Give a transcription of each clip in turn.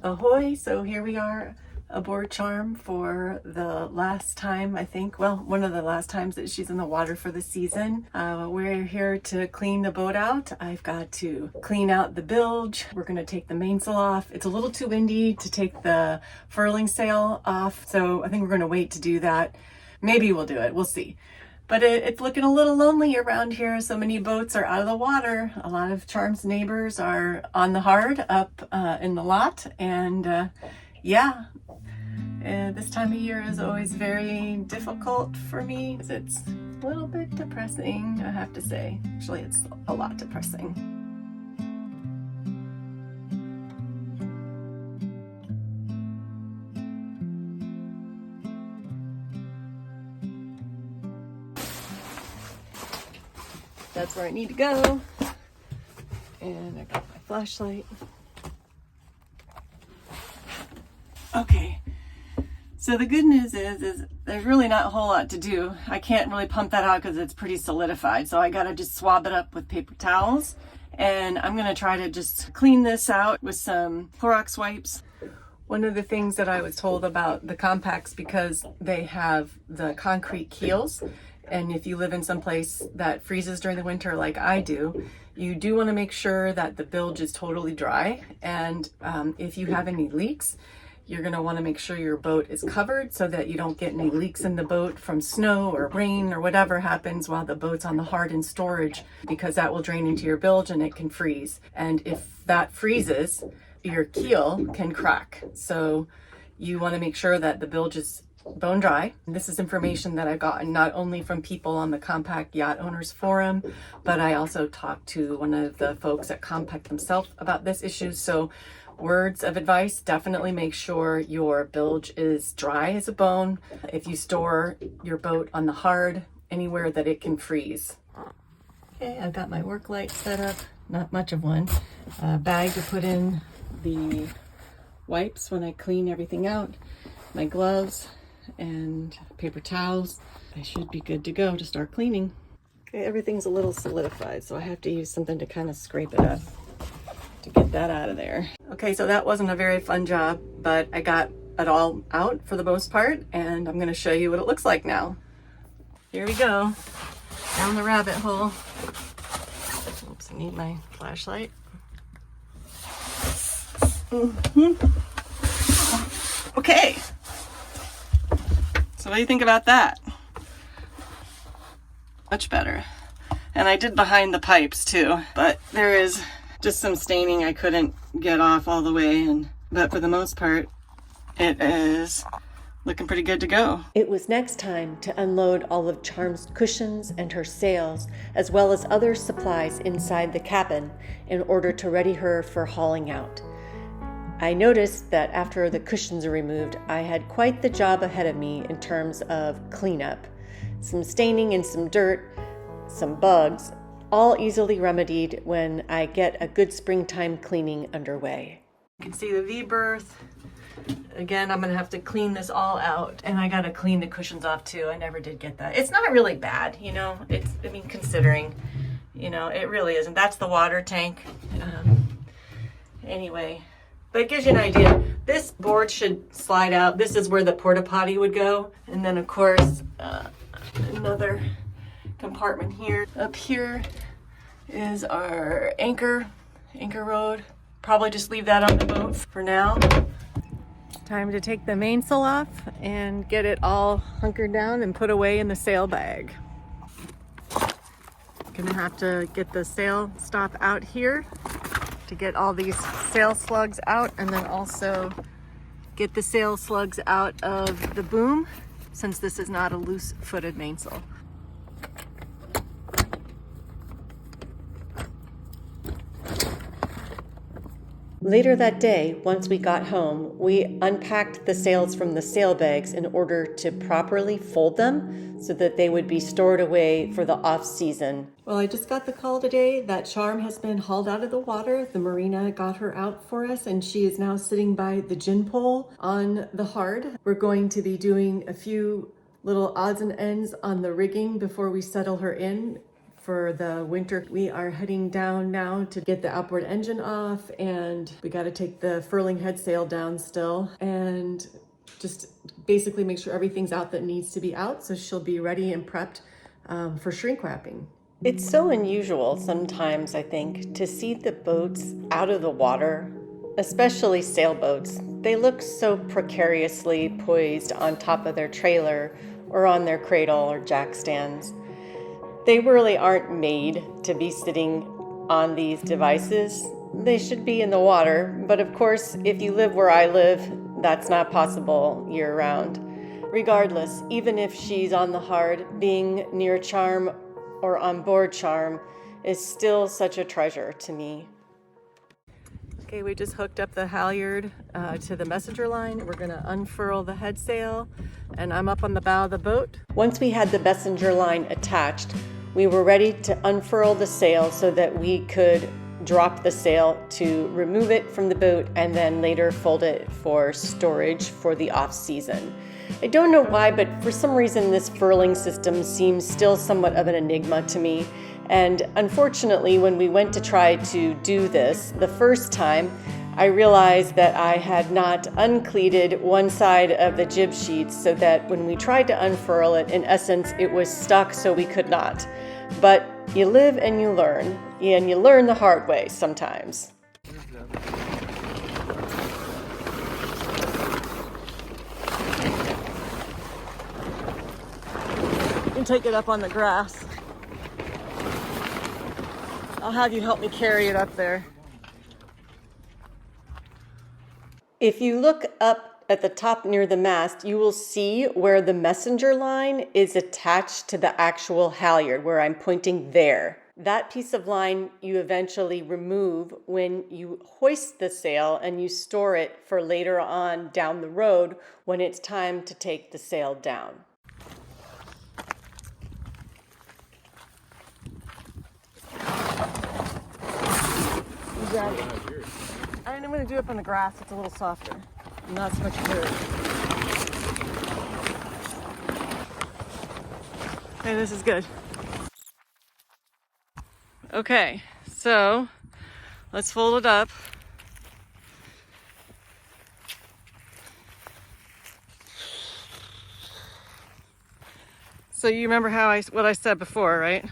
Ahoy! So here we are aboard Charm for the last time, I think, well, one of the last times that she's in the water for the season. We're here to clean the boat out. I've got to clean out the bilge. We're going to take the mainsail off. It's a little too windy to take the furling sail off, so I think we're going to wait to do that. Maybe we'll do it. We'll see. But it's looking a little lonely around here. So many boats are out of the water. A lot of Charm's neighbors are on the hard up in the lot. And yeah, this time of year is always very difficult for me. It's a little bit depressing, I have to say. Actually, it's a lot depressing. That's where I need to go. And I got my flashlight. Okay, so the good news is there's really not a whole lot to do. I can't really pump that out because it's pretty solidified. So I gotta just swab it up with paper towels. And I'm gonna try to just clean this out with some Clorox wipes. One of the things that I was told about the Com-Pacs, because they have the concrete keels, and if you live in some place that freezes during the winter like I do, you do want to make sure that the bilge is totally dry. And if you have any leaks, you're going to want to make sure your boat is covered so that you don't get any leaks in the boat from snow or rain or whatever happens while the boat's on the hard in storage, because that will drain into your bilge and it can freeze. And if that freezes, your keel can crack. So you want to make sure that the bilge is bone dry. And this is information that I've gotten not only from people on the Com-Pac Yacht Owners Forum, but I also talked to one of the folks at Com-Pac themselves about this issue. So words of advice, definitely make sure your bilge is dry as a bone. If you store your boat on the hard, anywhere that it can freeze. Okay, I've got my work light set up, not much of one. A bag to put in the wipes when I clean everything out, my gloves, and paper towels. I should be good to go to start cleaning. Okay, everything's a little solidified, so I have to use something to kind of scrape it up to get that out of there. Okay, so that wasn't a very fun job, but I got it all out for the most part, and I'm going to show you what it looks like now. Here we go, down the rabbit hole. Oops, I need my flashlight. Okay. So what do you think about that? Much better. And I did behind the pipes too, but there is just some staining I couldn't get off all the way, but for the most part, it is looking pretty good to go. It was next time to unload all of Charm's cushions and her sails, as well as other supplies inside the cabin in order to ready her for hauling out. I noticed that after the cushions are removed, I had quite the job ahead of me in terms of cleanup. Some staining and some dirt, some bugs, all easily remedied when I get a good springtime cleaning underway. You can see the V-berth. Again, I'm gonna have to clean this all out, and I gotta clean the cushions off too. I never did get that. It's not really bad, you know, considering, you know, it really isn't. That's the water tank. Anyway. But it gives you an idea. This board should slide out. This is where the porta potty would go. And then of course, another compartment here. Up here is our anchor rod. Probably just leave that on the boat for now. Time to take the mainsail off and get it all hunkered down and put away in the sail bag. Gonna have to get the sail stop out here to get all these sail slugs out, and then also get the sail slugs out of the boom, since this is not a loose-footed mainsail. Later that day, once we got home, we unpacked the sails from the sail bags in order to properly fold them so that they would be stored away for the off-season. Well, I just got the call today that Charm has been hauled out of the water. The marina got her out for us, and she is now sitting by the gin pole on the hard. We're going to be doing a few little odds and ends on the rigging before we settle her in for the winter. We are heading down now to get the outboard engine off, and we got to take the furling head sail down still, and just basically make sure everything's out that needs to be out so she'll be ready and prepped for shrink wrapping. It's so unusual sometimes, I think, to see the boats out of the water, especially sailboats. They look so precariously poised on top of their trailer or on their cradle or jack stands. They really aren't made to be sitting on these devices. They should be in the water, but of course, if you live where I live, that's not possible year-round. Regardless, even if she's on the hard, being near charm or on board charm is still such a treasure to me. Okay, we just hooked up the halyard to the messenger line. We're gonna unfurl the head sail, and I'm up on the bow of the boat. Once we had the messenger line attached, we were ready to unfurl the sail so that we could drop the sail to remove it from the boat and then later fold it for storage for the off season. I don't know why, but for some reason this furling system seems still somewhat of an enigma to me. And unfortunately, when we went to try to do this the first time, I realized that I had not uncleated one side of the jib sheet, so that when we tried to unfurl it, in essence, it was stuck, so we could not. But you live and you learn the hard way sometimes. You can take it up on the grass. I'll have you help me carry it up there. If you look up at the top near the mast, you will see where the messenger line is attached to the actual halyard, where I'm pointing there. That piece of line you eventually remove when you hoist the sail and you store it for later on down the road when it's time to take the sail down. I'm going to do it up on the grass. It's a little softer. Not so much dirt. Okay, this is good. Okay, so let's fold it up. So you remember what I said before, right?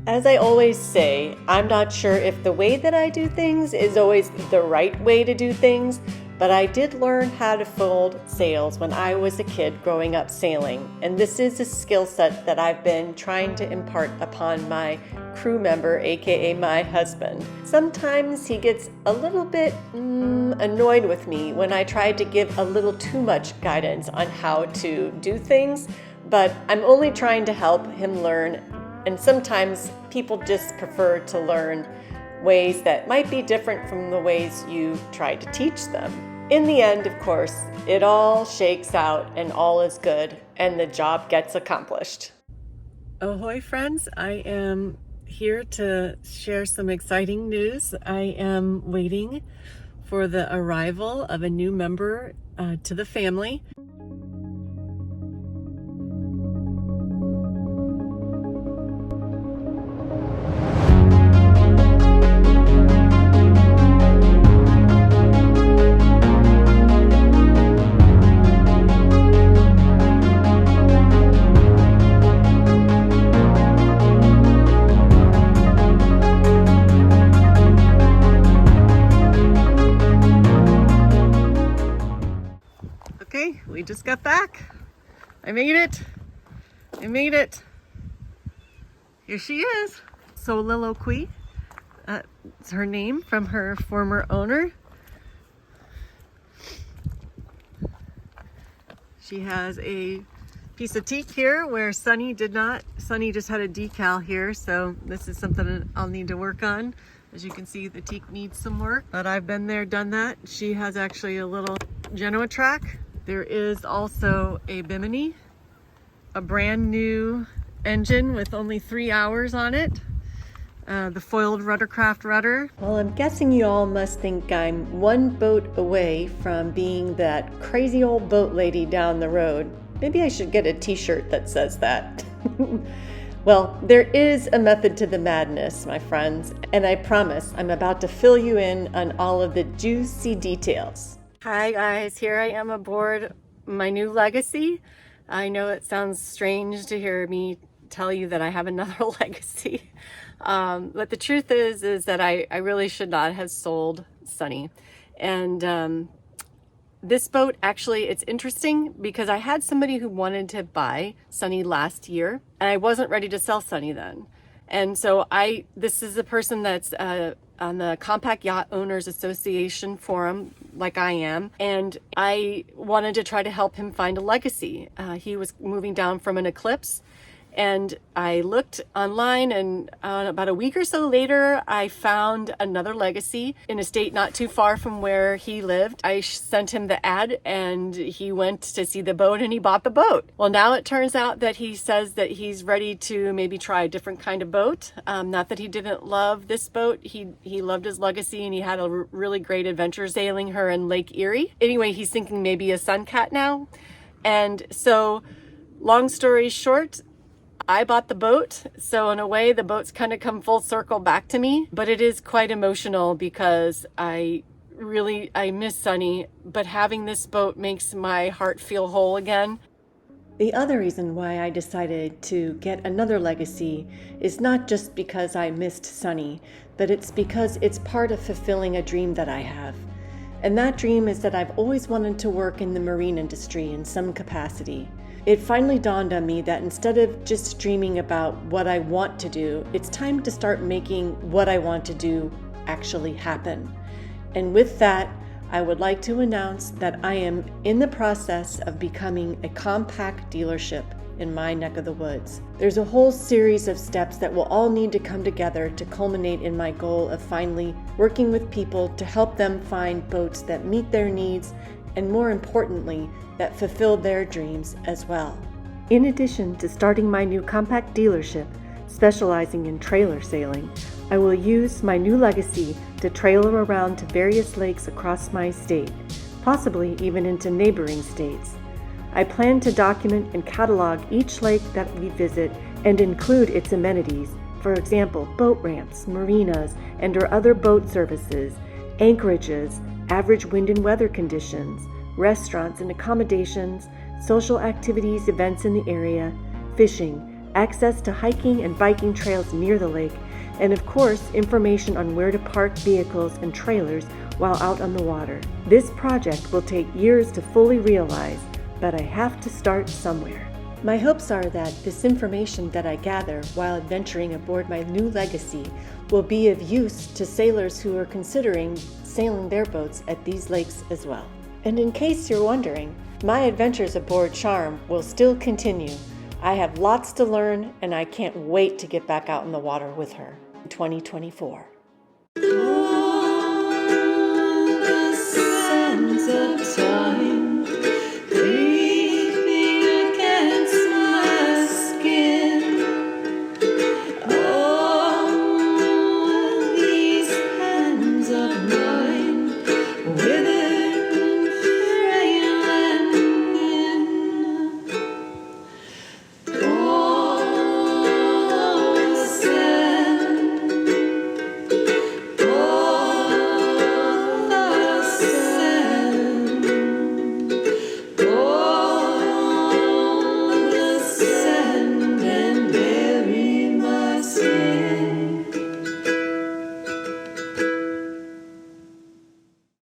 As I always say, I'm not sure if the way that I do things is always the right way to do things, but I did learn how to fold sails when I was a kid growing up sailing, and this is a skill set that I've been trying to impart upon my crew member, aka my husband. Sometimes he gets a little bit annoyed with me when I try to give a little too much guidance on how to do things, but I'm only trying to help him learn. And sometimes people just prefer to learn ways that might be different from the ways you try to teach them. In the end, of course, it all shakes out and all is good and the job gets accomplished. Ahoy, friends. I am here to share some exciting news. I am waiting for the arrival of a new member to the family. We just got back. I made it. Here she is. Soliloquy. It's her name from her former owner. She has a piece of teak here where Sunny did not. Sunny just had a decal here, so this is something I'll need to work on. As you can see, the teak needs some work, but I've been there, done that. She has actually a little Genoa track. There is also a Bimini, a brand new engine with only 3 hours on it. The foiled ruddercraft rudder. Well, I'm guessing you all must think I'm one boat away from being that crazy old boat lady down the road. Maybe I should get a t-shirt that says that. Well, there is a method to the madness, my friends, and I promise I'm about to fill you in on all of the juicy details. Hi guys, here I am aboard my new Legacy. I know it sounds strange to hear me tell you that I have another Legacy, but the truth is that I really should not have sold Sunny. And this boat, actually, it's interesting because I had somebody who wanted to buy Sunny last year, and I wasn't ready to sell Sunny then. And so this is a person that's on the Com-Pac Yacht Owners Association forum, like I am, and I wanted to try to help him find a Legacy. He was moving down from an Eclipse, and I looked online, and about a week or so later, I found another Legacy in a state not too far from where he lived. I sent him the ad, and he went to see the boat, and he bought the boat. Well, now it turns out that he says that he's ready to maybe try a different kind of boat. Not that he didn't love this boat. He loved his Legacy, and he had a really great adventure sailing her in Lake Erie. Anyway, he's thinking maybe a Suncat now. And so, long story short, I bought the boat, so in a way the boat's kind of come full circle back to me, but it is quite emotional because I miss Sunny, but having this boat makes my heart feel whole again. The other reason why I decided to get another Legacy is not just because I missed Sunny, but it's because it's part of fulfilling a dream that I have. And that dream is that I've always wanted to work in the marine industry in some capacity. It finally dawned on me that instead of just dreaming about what I want to do, it's time to start making what I want to do actually happen. And with that, I would like to announce that I am in the process of becoming a Com-Pac dealership in my neck of the woods. There's a whole series of steps that will all need to come together to culminate in my goal of finally working with people to help them find boats that meet their needs and, more importantly, that fulfill their dreams as well. In addition to starting my new Com-Pac dealership, specializing in trailer sailing, I will use my new Legacy to trailer around to various lakes across my state, possibly even into neighboring states. I plan to document and catalog each lake that we visit and include its amenities, for example, boat ramps, marinas, and/or other boat services, anchorages, average wind and weather conditions, restaurants and accommodations, social activities, events in the area, fishing, access to hiking and biking trails near the lake, and of course, information on where to park vehicles and trailers while out on the water. This project will take years to fully realize, but I have to start somewhere. My hopes are that this information that I gather while adventuring aboard my new Legacy will be of use to sailors who are considering sailing their boats at these lakes as well. And in case you're wondering, my adventures aboard Charm will still continue. I have lots to learn, and I can't wait to get back out in the water with her in 2024.